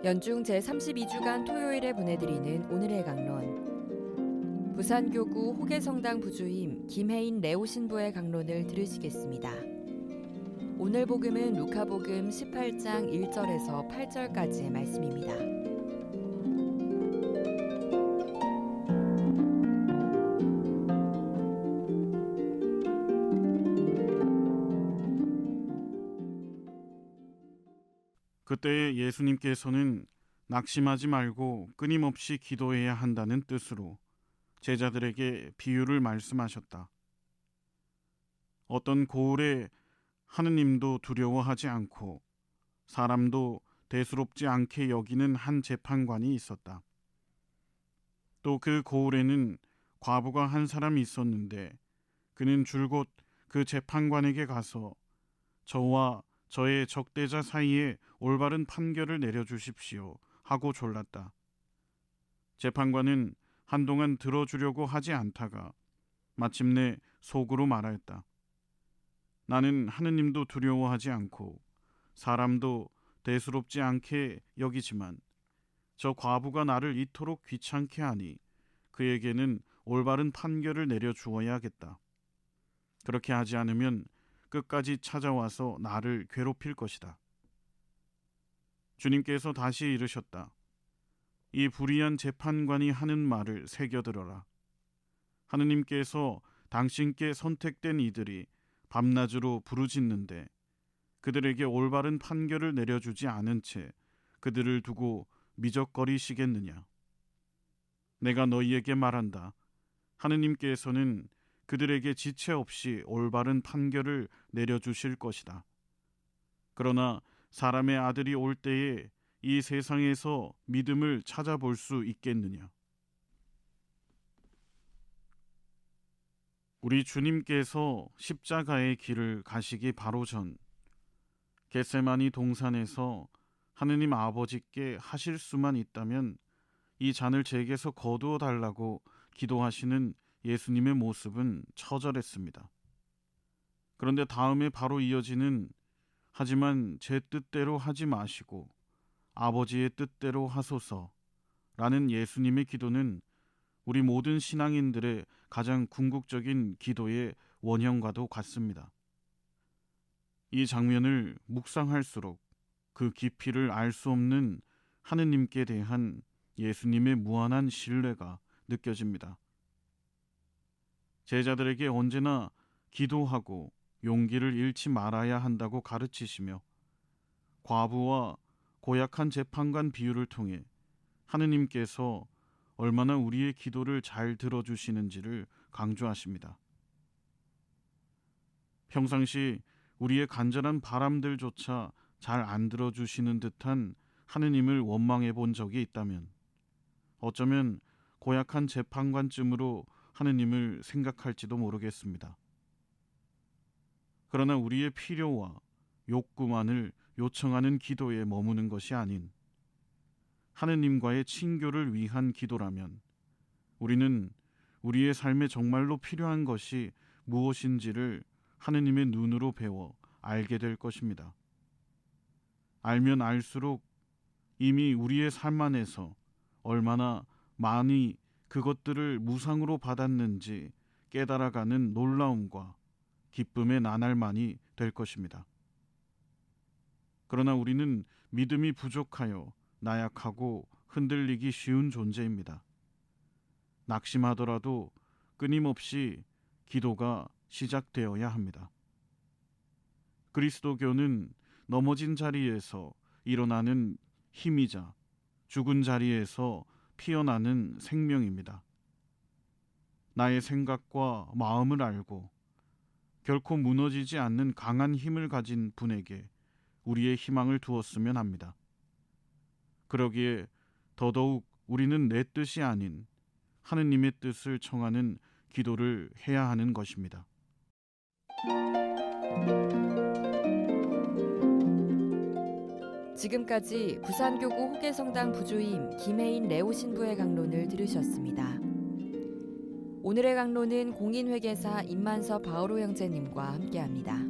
연중 제32주간 토요일에 보내드리는 오늘의 강론. 부산교구 호계성당 부주임 김혜인 레오 신부의 강론을 들으시겠습니다. 오늘 복음은 루카복음 18장 1절에서 8절까지의 말씀입니다. 그때 예수님께서는 낙심하지 말고 끊임없이 기도해야 한다는 뜻으로 제자들에게 비유를 말씀하셨다. 어떤 고을에 하느님도 두려워하지 않고 사람도 대수롭지 않게 여기는 한 재판관이 있었다. 또 그 고을에는 과부가 한 사람이 있었는데 그는 줄곧 그 재판관에게 가서 저와 저의 적대자 사이에 올바른 판결을 내려주십시오 하고 졸랐다. 재판관은 한동안 들어주려고 하지 않다가 마침내 속으로 말하였다. 나는 하느님도 두려워하지 않고 사람도 대수롭지 않게 여기지만 저 과부가 나를 이토록 귀찮게 하니 그에게는 올바른 판결을 내려주어야겠다. 그렇게 하지 않으면 끝까지 찾아와서 나를 괴롭힐 것이다. 주님께서 다시 이르셨다. 이 불의한 재판관이 하는 말을 새겨들어라. 하느님께서 당신께 선택된 이들이 밤낮으로 부르짖는데 그들에게 올바른 판결을 내려주지 않은 채 그들을 두고 미적거리시겠느냐. 내가 너희에게 말한다. 하느님께서는 그들에게 지체 없이 올바른 판결을 내려주실 것이다. 그러나 사람의 아들이 올 때에 이 세상에서 믿음을 찾아볼 수 있겠느냐? 우리 주님께서 십자가의 길을 가시기 바로 전 겟세마니 동산에서 하느님 아버지께 하실 수만 있다면 이 잔을 제게서 거두어 달라고 기도하시는 예수님의 모습은 처절했습니다. 그런데 다음에 바로 이어지는 하지만 제 뜻대로 하지 마시고 아버지의 뜻대로 하소서라는 예수님의 기도는 우리 모든 신앙인들의 가장 궁극적인 기도의 원형과도 같습니다. 이 장면을 묵상할수록 그 깊이를 알 수 없는 하느님께 대한 예수님의 무한한 신뢰가 느껴집니다. 제자들에게 언제나 기도하고 용기를 잃지 말아야 한다고 가르치시며 과부와 고약한 재판관 비유를 통해 하느님께서 얼마나 우리의 기도를 잘 들어주시는지를 강조하십니다. 평상시 우리의 간절한 바람들조차 잘 안 들어주시는 듯한 하느님을 원망해 본 적이 있다면 어쩌면 고약한 재판관쯤으로 하느님을 생각할지도 모르겠습니다. 그러나 우리의 필요와 욕구만을 요청하는 기도에 머무는 것이 아닌 하느님과의 친교를 위한 기도라면 우리는 우리의 삶에 정말로 필요한 것이 무엇인지를 하느님의 눈으로 배워 알게 될 것입니다. 알면 알수록 이미 우리의 삶 안에서 얼마나 많이 그것들을 무상으로 받았는지 깨달아가는 놀라움과 기쁨의 나날만이 될 것입니다. 그러나 우리는 믿음이 부족하여 나약하고 흔들리기 쉬운 존재입니다. 낙심하더라도 끊임없이 기도가 시작되어야 합니다. 그리스도교는 넘어진 자리에서 일어나는 힘이자 죽은 자리에서 피어나는 생명입니다. 나의 생각과 마음을 알고 결코 무너지지 않는 강한 힘을 가진 분에게 우리의 희망을 두었으면 합니다. 그러기에 더더욱 우리는 내 뜻이 아닌 하느님의 뜻을 청하는 기도를 해야 하는 것입니다. 지금까지 부산교구 호계성당 부주임 김혜인 레오 신부의 강론을 들으셨습니다. 오늘의 강론은 공인회계사 임만서 바오로 형제님과 함께합니다.